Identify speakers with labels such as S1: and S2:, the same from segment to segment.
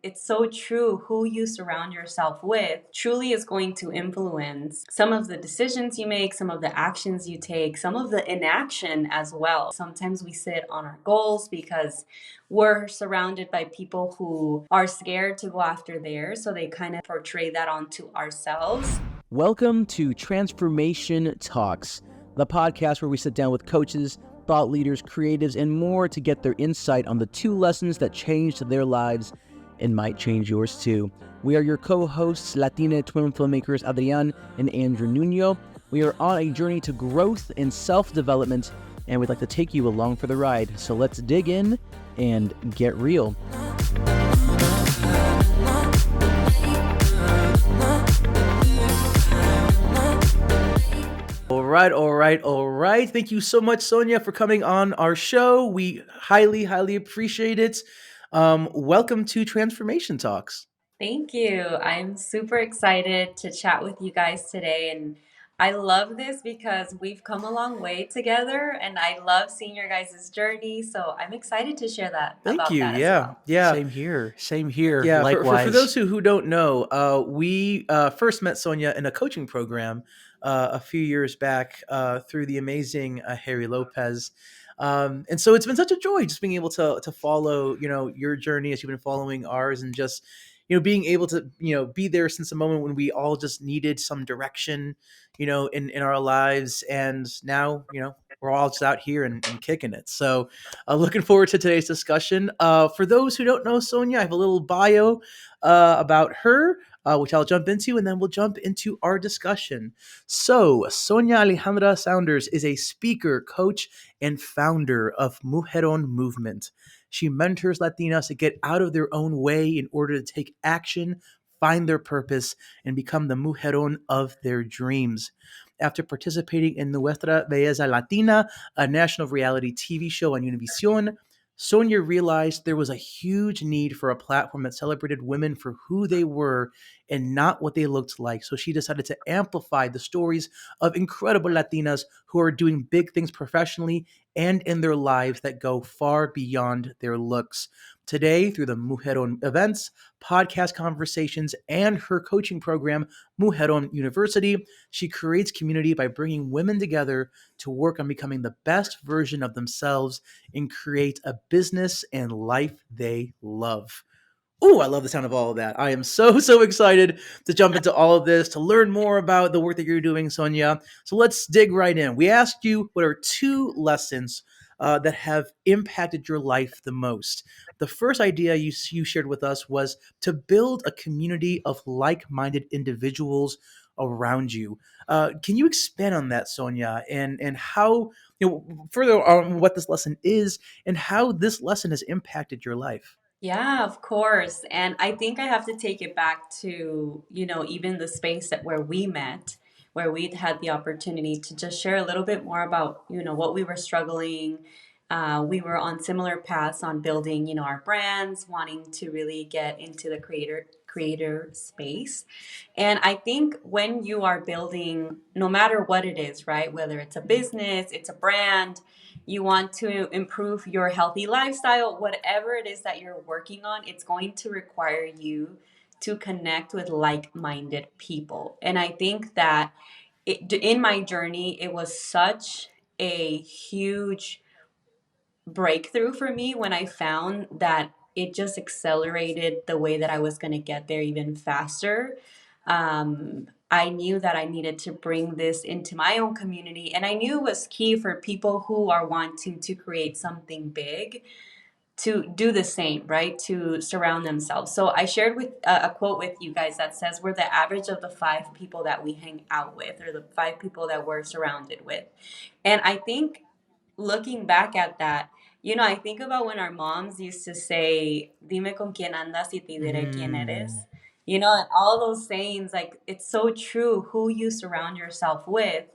S1: it's so true. Who you surround yourself with truly is going to influence some of the decisions you make, some of the actions you take, some of the inaction as well. Sometimes we sit on our goals because we're surrounded by people who are scared to go after theirs, so they kind of portray that onto ourselves.
S2: Welcome to Transformation Talks, the podcast where we sit down with coaches, thought leaders, creatives, and more to get their insight on the 2 lessons that changed their lives and might change yours too. We are your co-hosts, Latina twin filmmakers Adrian and Andrew Nuño. We are on a journey to growth and self-development, and we'd like to take you along for the ride. So let's dig in and get real. All right. Thank you so much, Sonia, for coming on our show. We highly appreciate it. Welcome to Transformation Talks.
S1: Thank you. I'm super excited to chat with you guys today. And I love this because we've come a long way together and I love seeing your guys' journey. So I'm excited to share that
S2: Thank you.
S1: as well.
S2: Yeah.
S3: Same here.
S2: Yeah.
S3: Likewise.
S2: For those who don't know, we first met Sonia in a coaching program a few years back through the amazing Harry Lopez. And so it's been such a joy just being able to follow, your journey as you've been following ours, and just, being able to, be there since the moment when we all just needed some direction, in our lives. And now, we're all just out here and kicking it. So looking forward to today's discussion. For those who don't know Sonia, I have a little bio about her, which I'll jump into, and then we'll jump into our discussion. So Sonia Rivera Saunders is a speaker, coach, and founder of Mujeron movement. She mentors Latinas to get out of their own way in order to take action, find their purpose, and become the Mujerón of their dreams. After participating in Nuestra Belleza Latina, a national reality TV show on Univision, Sonia realized there was a huge need for a platform that celebrated women for who they were and not what they looked like. So she decided to amplify the stories of incredible Latinas who are doing big things professionally and in their lives that go far beyond their looks. Today, through the Mujeron events, podcast conversations, and her coaching program, Mujeron University, she creates community by bringing women together to work on becoming the best version of themselves and create a business and life they love. Oh, I love the sound of all of that. I am so excited to jump into all of this, to learn more about the work that you're doing, Sonia. So let's dig right in. We asked you, what are 2 lessons that have impacted your life the most? The first idea you shared with us was to build a community of like-minded individuals around you. Can you expand on that, Sonia, and how, further on what this lesson is and how this lesson has impacted your life?
S1: Yeah, of course. And I think I have to take it back to, even the space where we met, where we'd had the opportunity to just share a little bit more about, what we were struggling. We were on similar paths on building, our brands, wanting to really get into the creator space. And I think when you are building, no matter what it is, right? Whether it's a business, it's a brand, you want to improve your healthy lifestyle, whatever it is that you're working on, it's going to require you to connect with like-minded people. And I think that in my journey, it was such a huge breakthrough for me when I found that it just accelerated the way that I was going to get there even faster. I knew that I needed to bring this into my own community, and I knew it was key for people who are wanting to create something big to do the same, right? To surround themselves. So I shared with a quote with you guys that says, we're the average of the 5 people that we hang out with, or the 5 people that we're surrounded with. And I think looking back at that, I think about when our moms used to say, dime con quién andas y te diré quién eres. And all those sayings, like, it's so true. Who you surround yourself with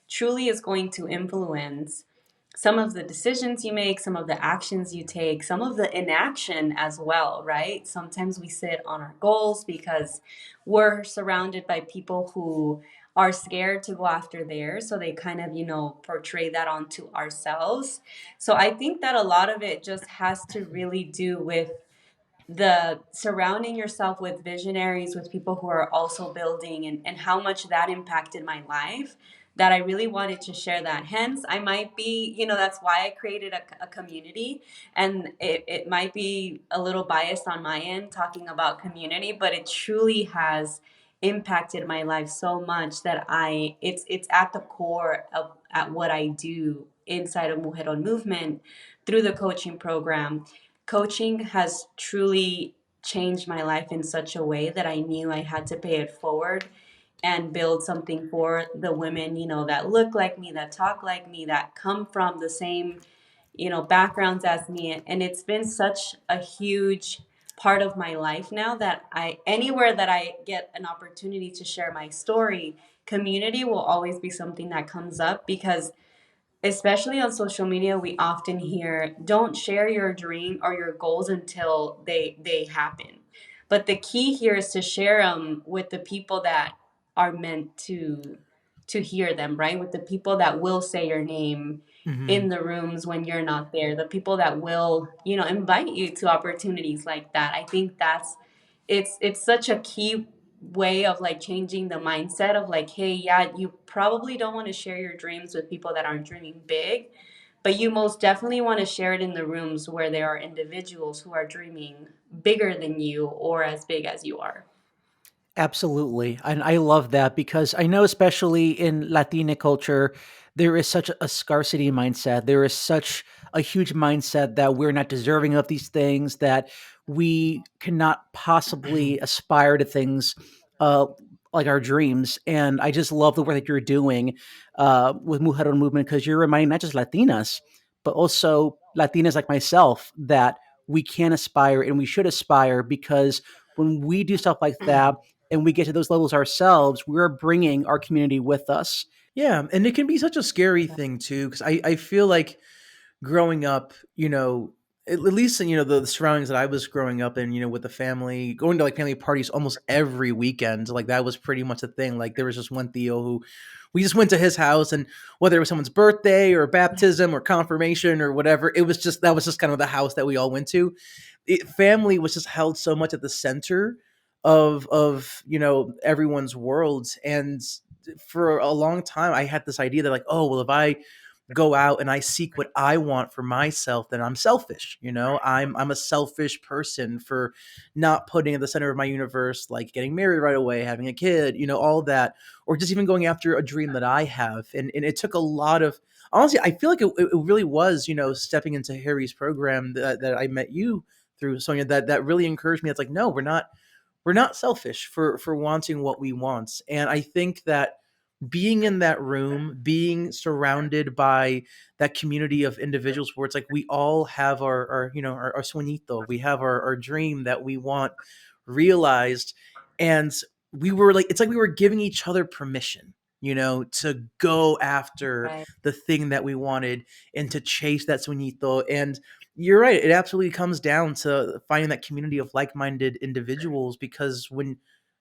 S1: truly is going to influence some of the decisions you make, some of the actions you take, some of the inaction as well, right? Sometimes we sit on our goals because we're surrounded by people who are scared to go after theirs. So they kind of, portray that onto ourselves. So I think that a lot of it just has to really do with the surrounding yourself with visionaries, with people who are also building, and how much that impacted my life, that I really wanted to share that. Hence, I might be, that's why I created a community. And it might be a little biased on my end talking about community, but it truly has impacted my life so much that it's at the core of at what I do inside of Mujeron movement through the coaching program. Coaching has truly changed my life in such a way that I knew I had to pay it forward and build something for the women, that look like me, that talk like me, that come from the same, backgrounds as me. And it's been such a huge part of my life now that anywhere that I get an opportunity to share my story, community will always be something that comes up, because especially on social media, we often hear, don't share your dream or your goals until they happen. But the key here is to share them with the people that are meant to hear them, right? With the people that will say your name
S2: Hmm.
S1: in the rooms when you're not there, the people that will, invite you to opportunities like that. I think it's such a key way of like changing the mindset of like, hey, yeah, you probably don't want to share your dreams with people that aren't dreaming big, but you most definitely want to share it in the rooms where there are individuals who are dreaming bigger than you or as big as you are.
S3: Absolutely. And I love that because I know, especially in Latina culture, there is such a scarcity mindset. There is such a huge mindset that we're not deserving of these things, that we cannot possibly aspire to things uh, like our dreams. And I just love the work that you're doing with Mujeron Movement, because you're reminding not just Latinas, but also Latinas like myself that we can aspire and we should aspire, because when we do stuff like that, and we get to those levels ourselves, we're bringing our community with us.
S2: Yeah, and it can be such a scary thing too, because I feel like growing up, at least in the surroundings that I was growing up in, with the family, going to like family parties almost every weekend, like that was pretty much a thing. Like there was just one Theo who we just went to his house, and whether it was someone's birthday or baptism or confirmation or whatever, it was just that was just kind of the house that we all went to. Family was just held so much at the center of everyone's worlds. And for a long time I had this idea that, like, oh well, if I go out and I seek what I want for myself, then I'm selfish. I'm a selfish person for not putting at the center of my universe, like getting married right away, having a kid, all that, or just even going after a dream that I have. And it took a lot of, honestly, I feel like it really was, stepping into Harry's program that I met you through, Sonia, that really encouraged me. It's like, no, we're not selfish for wanting what we want. And I think that being in that room, being surrounded by that community of individuals where it's like we all have our sueñito, we have our dream that we want realized. And we were like, it's like we were giving each other permission, to go after
S1: Right.
S2: the thing that we wanted and to chase that sueñito. And you're right, it absolutely comes down to finding that community of like-minded individuals, because when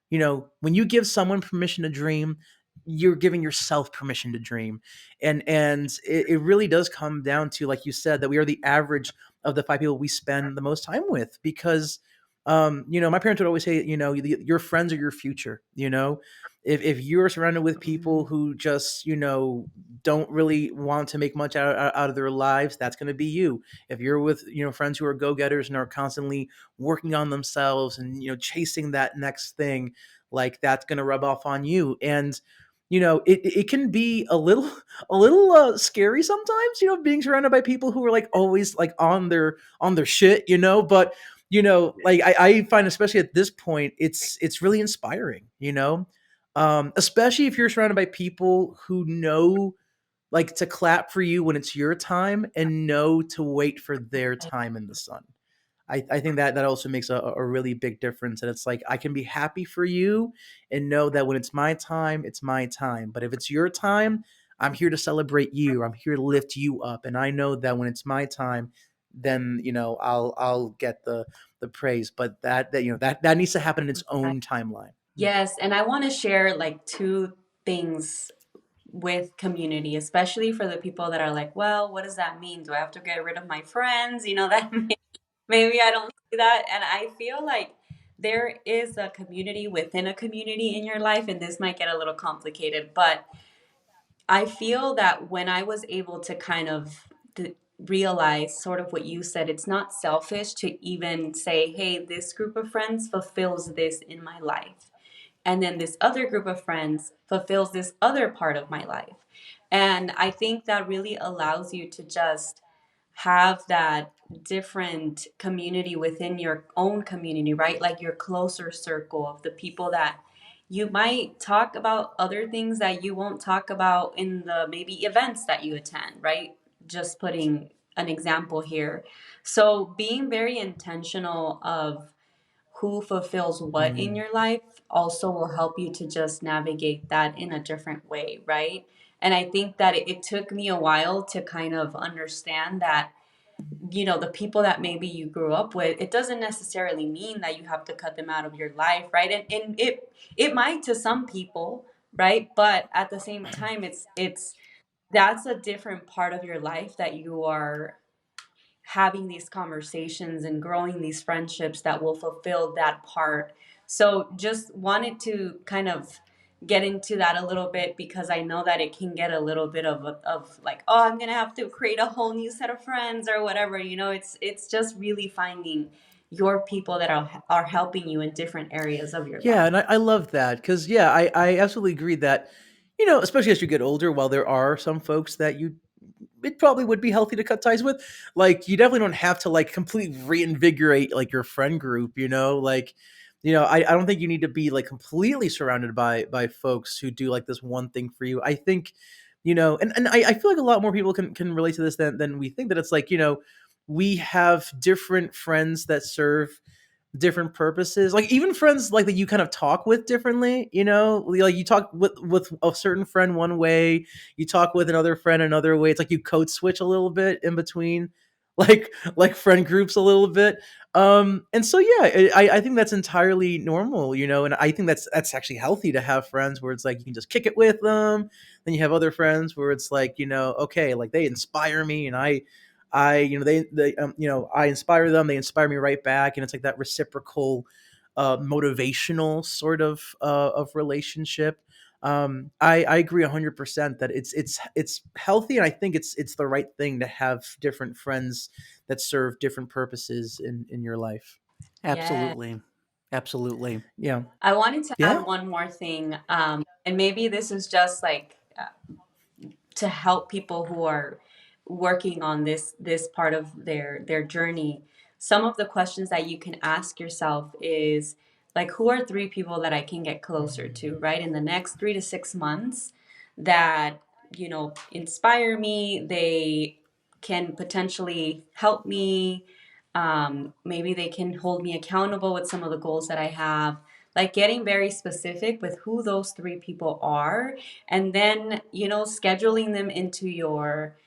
S2: you give someone permission to dream, you're giving yourself permission to dream. And it really does come down to, like you said, that we are the average of the five people we spend the most time with. Because my parents would always say, your friends are your future. If you're surrounded with people who just don't really want to make much out of their lives, that's going to be you. If you're with friends who are go-getters and are constantly working on themselves and chasing that next thing, like that's going to rub off on you. And it can be a little scary sometimes, being surrounded by people who are like always like on their shit, but like I find, especially at this point, it's really inspiring, especially if you're surrounded by people who know, like, to clap for you when it's your time and know to wait for their time in the sun. I think that also makes a really big difference. And it's like, I can be happy for you and know that when it's my time, it's my time. But if it's your time, I'm here to celebrate you. I'm here to lift you up. And I know that when it's my time, then I'll get the praise. But that needs to happen in its own timeline.
S1: Yes, and I want to share like two things with community, especially for the people that are like, well, what does that mean? Do I have to get rid of my friends? That maybe I don't see that. And I feel like there is a community within a community in your life, and this might get a little complicated, but I feel that when I was able to kind of realize sort of what you said, it's not selfish to even say, hey, this group of friends fulfills this in my life. And then this other group of friends fulfills this other part of my life. And I think that really allows you to just have that different community within your own community, right? Like your closer circle of the people that you might talk about other things that you won't talk about in the maybe events that you attend, right? Just putting an example here. So being very intentional of who fulfills what in
S2: Mm.
S1: your life also will help you to just navigate that in a different way, right? And I think that it took me a while to kind of understand that, the people that maybe you grew up with, it doesn't necessarily mean that you have to cut them out of your life, right? And it might to some people, right? But at the same time, it's that's a different part of your life that you are having these conversations and growing these friendships that will fulfill that part. So just wanted to kind of get into that a little bit because I know that it can get a little bit of like, oh, I'm gonna have to create a whole new set of friends or whatever. It's just really finding your people that are helping you in different areas of your
S2: Yeah,
S1: life.
S2: and I love that because yeah, I absolutely agree that especially as you get older, while there are some folks that it probably would be healthy to cut ties with, like you definitely don't have to like completely reinvigorate like your friend group, like I don't think you need to be like completely surrounded by folks who do like this one thing for you. I think and I feel like a lot more people can relate to this than we think, that it's like we have different friends that serve different purposes, like even friends like that you kind of talk with differently, like you talk with a certain friend one way, you talk with another friend another way. It's like you code switch a little bit in between like friend groups a little bit. And so yeah, I think that's entirely normal, and I think that's actually healthy to have friends where it's like you can just kick it with them. Then you have other friends where it's like, okay, like they inspire me, and I inspire them, they inspire me right back, and it's like that reciprocal, motivational sort of relationship. I agree 100% that it's healthy, and I think it's the right thing to have different friends that serve different purposes in your life.
S1: Yeah.
S3: Absolutely. Absolutely.
S2: Yeah,
S1: I wanted to
S2: yeah,
S1: add one more thing, and maybe this is just like to help people who are working on this part of their journey. Some of the questions that you can ask yourself is like, who are three people that I can get closer to, right, in the next 3 to 6 months, that inspire me, they can potentially help me, maybe they can hold me accountable with some of the goals that I have, like getting very specific with who those three people are, and then scheduling them into your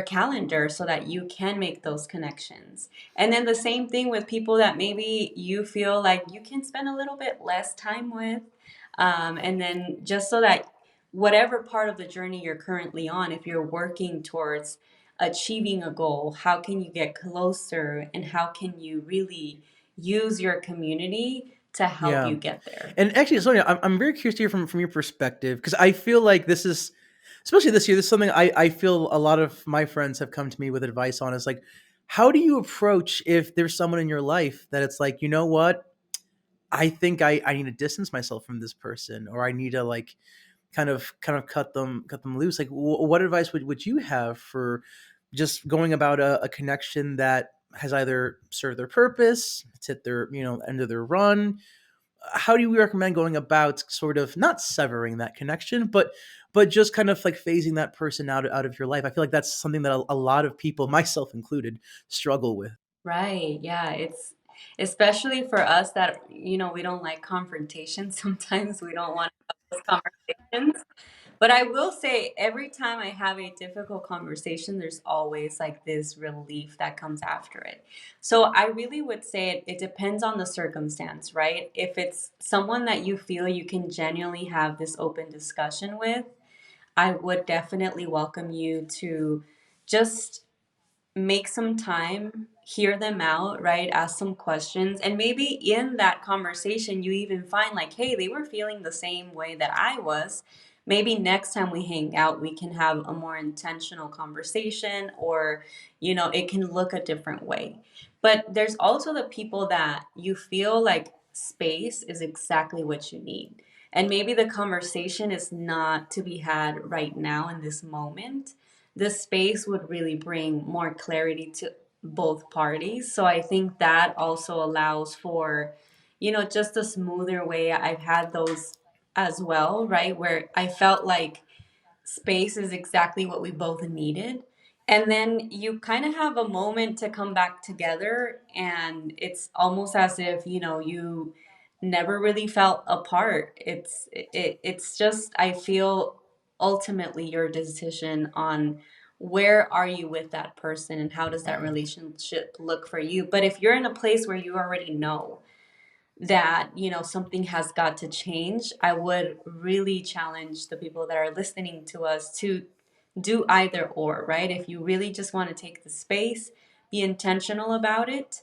S1: calendar so that you can make those connections. And then the same thing with people that maybe you feel like you can spend a little bit less time with, and then just so that whatever part of the journey you're currently on, if you're working towards achieving a goal, how can you get closer and how can you really use your community to help
S2: yeah.
S1: you get there?
S2: And actually, Sonia, I'm very curious to hear from your perspective, because I feel like this is, especially this year, this is something I feel a lot of my friends have come to me with advice on. Is like, how do you approach if there's someone in your life that it's like, you know what, I think I need to distance myself from this person, or I need to like kind of cut them loose. Like, what advice would you have for just going about a connection that has either served their purpose, it's hit their end of their run? How do you recommend going about sort of not severing that connection, but just kind of like phasing that person out of your life? I feel like that's something that a lot of people, myself included, struggle with.
S1: Right. Yeah. It's especially for us that, we don't like confrontation. Sometimes we don't want to have those conversations. But I will say, every time I have a difficult conversation, there's always like this relief that comes after it. So I really would say it depends on the circumstance, right? If it's someone that you feel you can genuinely have this open discussion with, I would definitely welcome you to just make some time, hear them out, right? Ask some questions. And maybe in that conversation, you even find like, hey, they were feeling the same way that I was. Maybe next time we hang out, we can have a more intentional conversation, or, it can look a different way. But there's also the people that you feel like space is exactly what you need. And maybe the conversation is not to be had right now in this moment. The space would really bring more clarity to both parties. So I think that also allows for, just a smoother way. I've had those as well, right? Where I felt like space is exactly what we both needed. And then you kind of have a moment to come back together, and it's almost as if, you never really felt apart. It's just, I feel, ultimately your decision on where are you with that person and how does that relationship look for you. But if you're in a place where you already know that, something has got to change, I would really challenge the people that are listening to us to do either or, right? If you really just want to take the space, be intentional about it.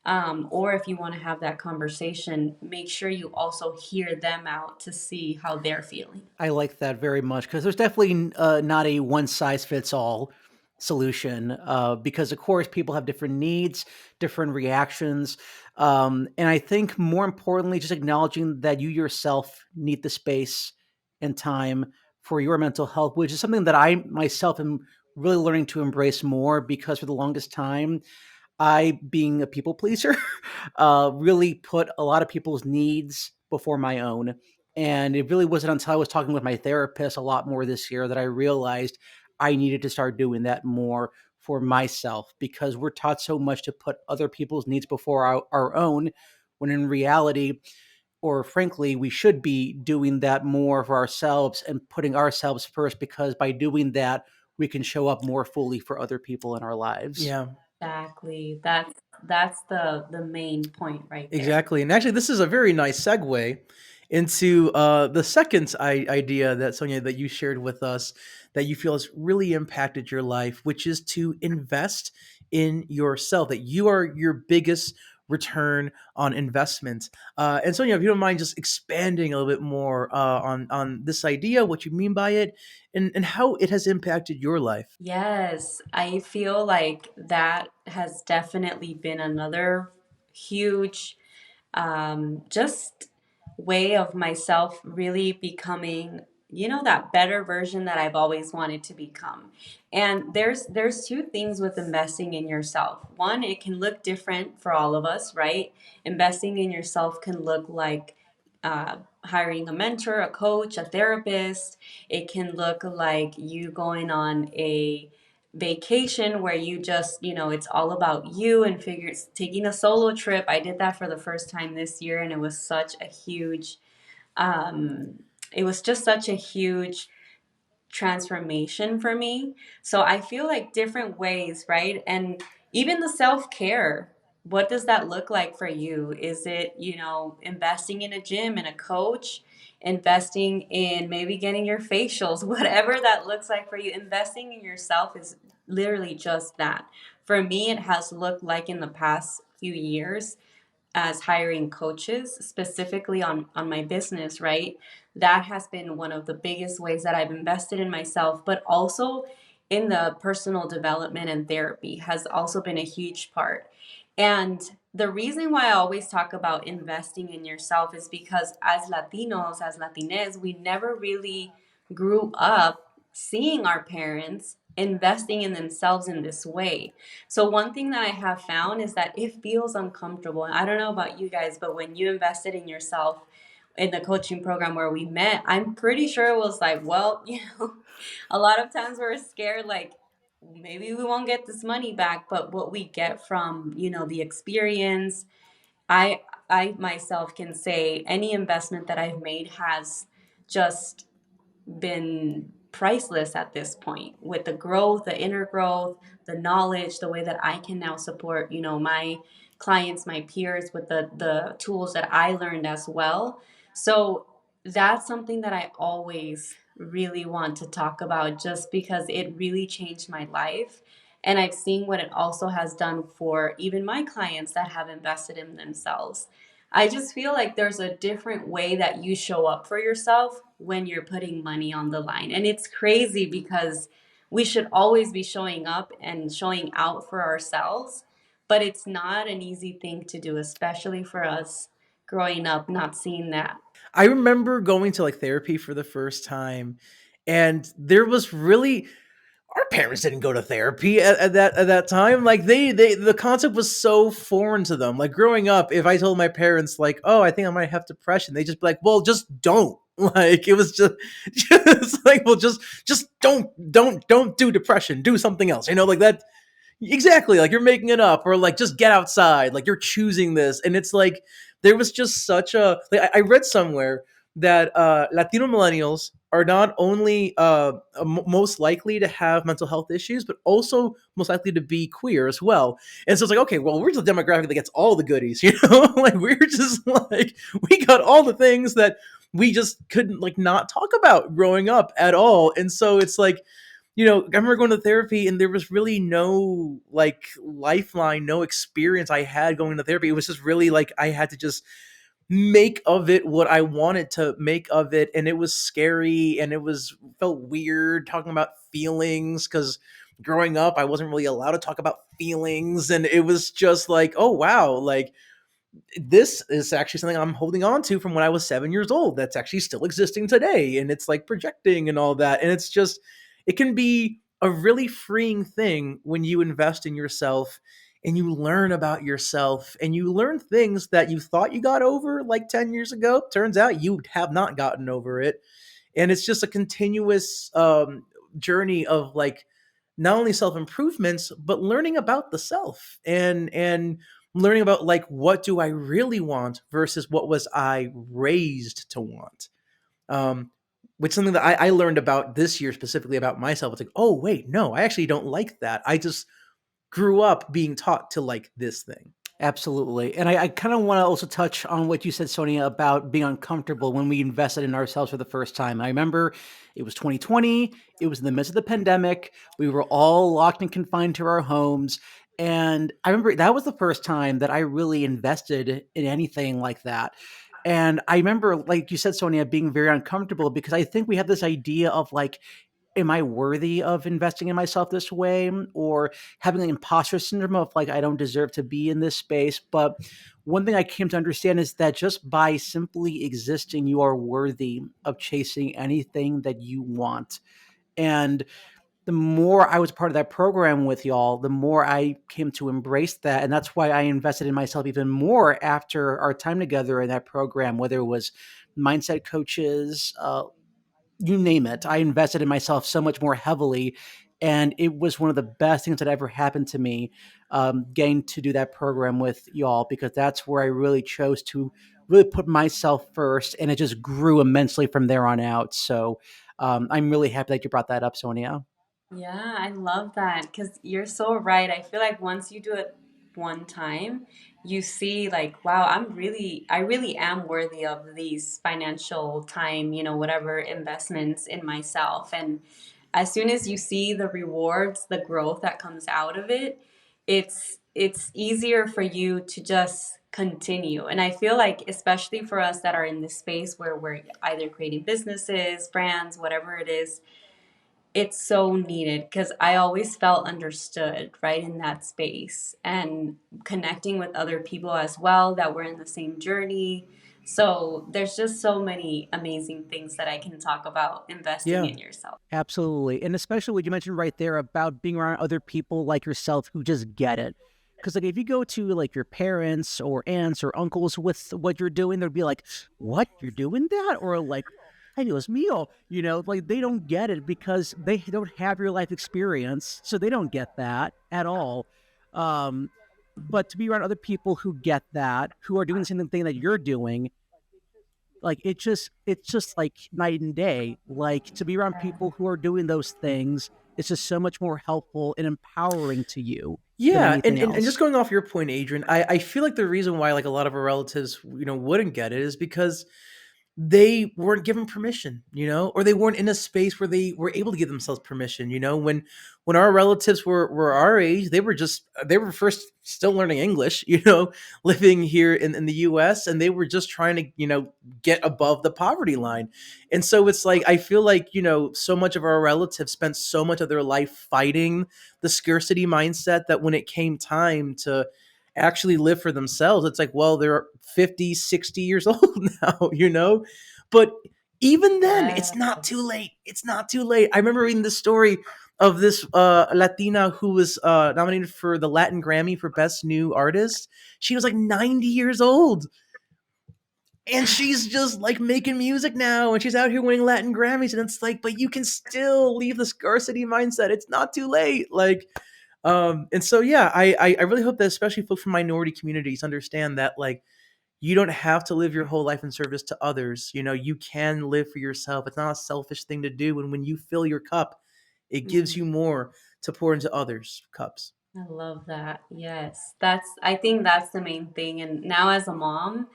S1: Or if you want to have that conversation, make sure you also hear them out to see how they're feeling.
S3: I like that very much because there's definitely not a one size fits all solution. Because of course people have different needs, different reactions, and I think more importantly, just acknowledging that you yourself need the space and time for your mental health, which is something that I myself am really learning to embrace more because for the longest time I, being a people pleaser, really put a lot of people's needs before my own. And it really wasn't until I was talking with my therapist a lot more this year that I realized I needed to start doing that more for myself because we're taught so much to put other people's needs before our own, when in reality, or frankly, we should be doing that more for ourselves and putting ourselves first because by doing that, we can show up more fully for other people in our lives.
S2: Yeah.
S1: Exactly. That's the main point right there.
S2: Exactly. And actually, this is a very nice segue into the second idea that Sonia, that you shared with us, that you feel has really impacted your life, which is to invest in yourself, that you are your biggest return on investment. And Sonia, if you don't mind just expanding a little bit more on this idea, what you mean by it, and how it has impacted your life.
S1: Yes, I feel like that has definitely been another huge, just way of myself really becoming, that better version that I've always wanted to become. And there's two things with investing in yourself. One, it can look different for all of us, right? Investing in yourself can look like hiring a mentor, a coach, a therapist. It can look like you going on a vacation where you just, it's all about you and figures taking a solo trip. I did that for the first time this year, and it was such a huge, it was just such a huge transformation for me. So I feel like different ways, right? And even the self care, what does that look like for you? Is it, investing in a gym and a coach, investing in maybe getting your facials, whatever that looks like for you? Investing in yourself is literally just that. For me, it has looked like in the past few years as hiring coaches specifically on my business, right? That has been one of the biggest ways that I've invested in myself, but also in the personal development and therapy has also been a huge part. And the reason why I always talk about investing in yourself is because as Latinos, as Latines, we never really grew up seeing our parents investing in themselves in this way. So one thing that I have found is that it feels uncomfortable. And I don't know about you guys, but when you invested in yourself in the coaching program where we met, I'm pretty sure it was like, well, a lot of times we're scared, like maybe we won't get this money back, but what we get from, the experience, I I myself can say any investment that I've made has just been priceless at this point, with the growth, the inner growth, the knowledge, the way that I can now support, my clients, my peers with the tools that I learned as well. So that's something that I always really want to talk about just because it really changed my life. And I've seen what it also has done for even my clients that have invested in themselves. I just feel like there's a different way that you show up for yourself when you're putting money on the line. And it's crazy because we should always be showing up and showing out for ourselves, but it's not an easy thing to do, especially for us growing up not seeing that.
S2: I remember going to like therapy for the first time, and there was really our parents didn't go to therapy at that time. Like they the concept was so foreign to them. Like growing up, if I told my parents like, "Oh, I think I might have depression," they just be like, "Well, just don't." Like it was just like, well, just don't do depression. Do something else. Like that. Exactly, like you're making it up, or like just get outside, like you're choosing this. And it's like there was just such a like I read somewhere that Latino millennials are not only most likely to have mental health issues, but also most likely to be queer as well. And so it's like, okay, well, we're the demographic that gets all the goodies, like we're just like we got all the things that we just couldn't like not talk about growing up at all. And so it's like, I remember going to therapy and there was really no like lifeline, no experience I had going to therapy. It was just really like I had to just make of it what I wanted to make of it. And it was scary and it was felt weird talking about feelings because growing up, I wasn't really allowed to talk about feelings. And it was just like, oh, wow, like this is actually something I'm holding on to from when I was 7 years old that's actually still existing today. And it's like projecting and all that. And it's just, it can be a really freeing thing when you invest in yourself and you learn about yourself and you learn things that you thought you got over like 10 years ago. Turns out you have not gotten over it. And it's just a continuous journey of like not only self improvements but learning about the self and learning about like what do I really want versus what was I raised to want. um which is something that I learned about this year specifically about myself. It's like, oh wait, no, I actually don't like that. I just grew up being taught to like this thing.
S3: Absolutely. And I kind of want to also touch on what you said, Sonia, about being uncomfortable when we invested in ourselves for the first time. I remember it was 2020, it was in the midst of the pandemic. We were all locked and confined to our homes. And I remember that was the first time that I really invested in anything like that. And I remember, like you said, Sonia, being very uncomfortable because I think we have this idea of like, am I worthy of investing in myself this way, or having an imposter syndrome of like I don't deserve to be in this space. But one thing I came to understand is that just by simply existing, you are worthy of chasing anything that you want. And the more I was part of that program with y'all, the more I came to embrace that. And that's why I invested in myself even more after our time together in that program, whether it was mindset coaches, you name it. I invested in myself so much more heavily. And it was one of the best things that ever happened to me, getting to do that program with y'all, because that's where I really chose to really put myself first. And it just grew immensely from there on out. So I'm really happy that you brought that up, Sonia.
S1: Yeah, I love that because you're so right. I feel like once you do it one time, you see like, wow, I really am worthy of these financial time, whatever investments in myself. And as soon as you see the rewards, the growth that comes out of it, it's easier for you to just continue. And I feel like especially for us that are in this space where we're either creating businesses, brands, whatever it is, it's so needed because I always felt understood right in that space and connecting with other people as well that were in the same journey. So there's just so many amazing things that I can talk about investing
S3: Yeah.
S1: in yourself.
S3: Absolutely. And especially what you mentioned right there about being around other people like yourself who just get it. Because like if you go to like your parents or aunts or uncles with what you're doing, they'll be like, "What, you're doing that?" Or like, "Hey, Dios mío," like they don't get it because they don't have your life experience, so they don't get that at all. Um, but to be around other people who get that, who are doing the same thing that you're doing, like it's just like night and day. Like to be around people who are doing those things, it's just so much more helpful and empowering to you than
S2: Yeah, and,
S3: anything
S2: and just
S3: else.
S2: going off your point, Adrian, I feel like the reason why like a lot of our relatives, wouldn't get it is because they weren't given permission, or they weren't in a space where they were able to give themselves permission. When our relatives were our age, they were first still learning English, living here in the US, and they were just trying to, get above the poverty line. And so it's like, I feel like, so much of our relatives spent so much of their life fighting the scarcity mindset that when it came time to actually live for themselves, it's like, well, they're 50, 60 years old now, but even then, it's not too
S1: Yes.
S2: late. It's not too late. I remember reading the story of this Latina who was nominated for the Latin Grammy for Best New Artist. She was like 90 years old, and she's just like making music now, and she's out here winning Latin Grammys. And it's like, but you can still leave the scarcity mindset. It's not too late. And so yeah, I really hope that especially folks from minority communities understand that, like, you don't have to live your whole life in service to others. You can live for yourself. It's not a selfish thing to do. And when you fill your cup, it gives
S1: Mhm.
S2: you more to pour into others' cups.
S1: I love that. Yes. I think that's the main thing. And now as a mom,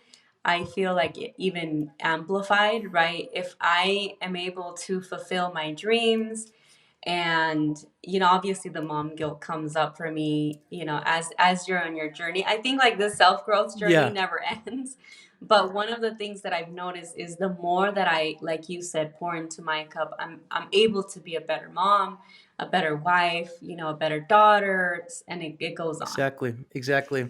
S1: I feel like it even amplified, right? If I am able to fulfill my dreams, and obviously the mom guilt comes up for me, as you're on your journey. I think like the self-growth journey
S2: Yeah,
S1: never ends. But one of the things that I've noticed is the more that I, like you said, pour into my cup, I'm able to be a better mom, a better wife, a better daughter, and it goes on.
S2: exactly. Exactly.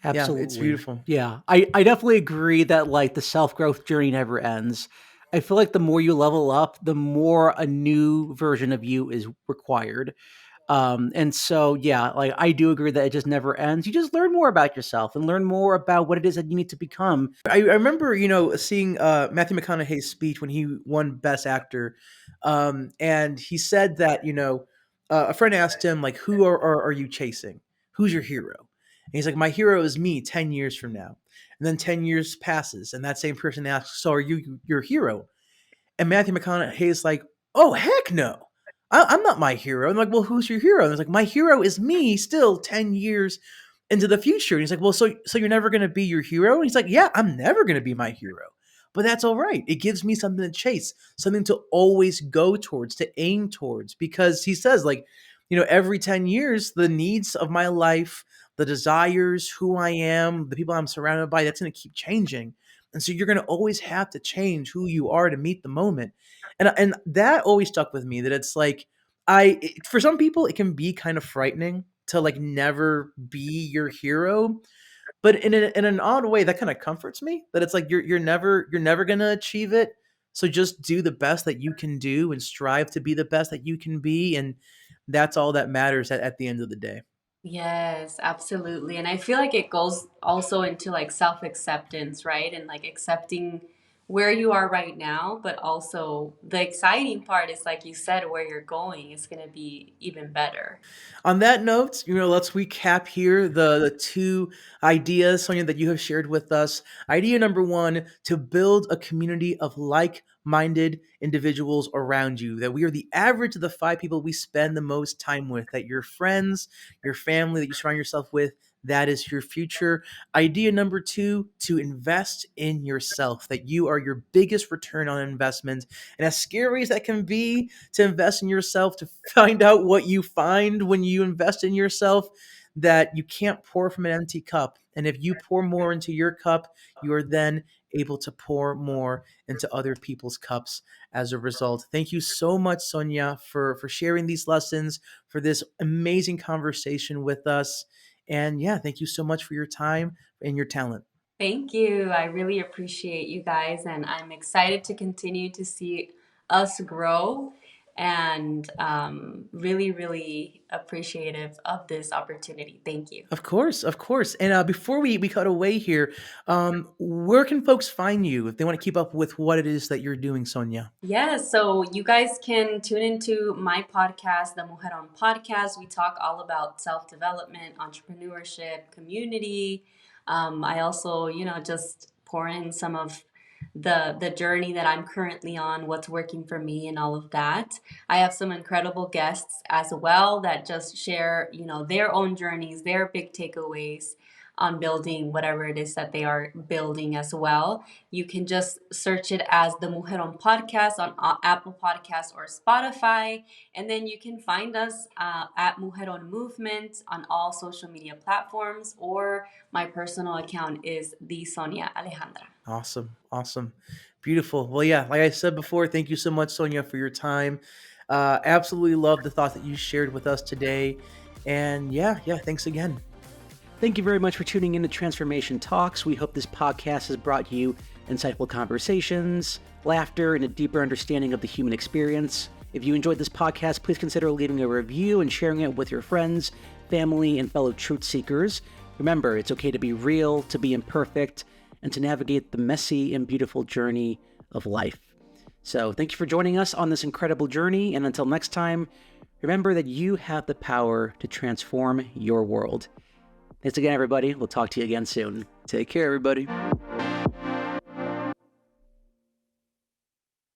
S2: Yeah, it's
S3: Absolutely.
S2: beautiful.
S3: Yeah. I definitely agree that like the self-growth journey never ends. I feel like the more you level up, the more a new version of you is required. And so yeah, like I do agree that it just never ends. You just learn more about yourself and learn more about what it is that you need to become.
S2: I remember, seeing Matthew McConaughey's speech when he won Best Actor, and he said that, a friend asked him, like, who are you chasing? Who's your hero? And he's like, my hero is me 10 years from now. And then 10 years passes, and that same person asks, so are you your hero? And Matthew McConaughey is like, oh, heck no. I'm not my hero. And I'm like, well, who's your hero? And it's like, my hero is me still 10 years into the future. And he's like, well, so you're never going to be your hero? And he's like, yeah, I'm never going to be my hero. But that's all right. It gives me something to chase, something to always go towards, to aim towards. Because he says, like, every 10 years, the needs of my life, the desires, who I am, the people I'm surrounded by, that's going to keep changing. And so you're going to always have to change who you are to meet the moment. And that always stuck with me, that it's like, for some people it can be kind of frightening to like never be your hero, but in an odd way that kind of comforts me, that it's like you're never going to achieve it. So just do the best that you can do and strive to be the best that you can be, and that's all that matters at the end of the day.
S1: Yes, absolutely. And I feel like it goes also into like self-acceptance, right? And like accepting where you are right now, but also the exciting part is like you said, where you're going is going to be even better.
S2: On that note, let's recap here the two ideas, Sonia, that you have shared with us. Idea number one: to build a community of like-minded individuals around you. That we are the average of the five people we spend the most time with. That your friends, your family, that you surround yourself with, that is your future. Idea number two: to invest in yourself. That you are your biggest return on investment. And as scary as that can be, to invest in yourself, to find out what you find when you invest in yourself, that you can't pour from an empty cup. And if you pour more into your cup, you are then able to pour more into other people's cups as a result. Thank you so much, Sonia, for sharing these lessons, for this amazing conversation with us. And yeah, thank you so much for your time and your talent.
S1: Thank you. I really appreciate you guys, and I'm excited to continue to see us grow and really, really appreciative of this opportunity. Thank you.
S2: Of course, of course. And before we cut away here, where can folks find you if they want to keep up with what it is that you're doing, Sonia?
S1: Yeah, so you guys can tune into my podcast, the Mujeron Podcast. We talk all about self development, entrepreneurship, community. I also, just pour in some of the journey that I'm currently on, what's working for me, and all of that. I have some incredible guests as well that just share, their own journeys, their big takeaways. on building whatever it is that they are building as well. You can just search it as the Mujeron Podcast on Apple Podcasts or Spotify. And then you can find us at Mujeron Movement on all social media platforms, or my personal account is the Sonia Alejandra.
S2: Awesome. Awesome. Beautiful. Well, yeah, like I said before, thank you so much, Sonia, for your time. Absolutely love the thoughts that you shared with us today. And yeah, thanks again.
S3: Thank you very much for tuning in to Transformation Talks. We hope this podcast has brought you insightful conversations, laughter, and a deeper understanding of the human experience. If you enjoyed this podcast, please consider leaving a review and sharing it with your friends, family, and fellow truth seekers. Remember, it's okay to be real, to be imperfect, and to navigate the messy and beautiful journey of life. So thank you for joining us on this incredible journey, and until next time, remember that you have the power to transform your world. Thanks again, everybody. We'll talk to you again soon. Take care, everybody.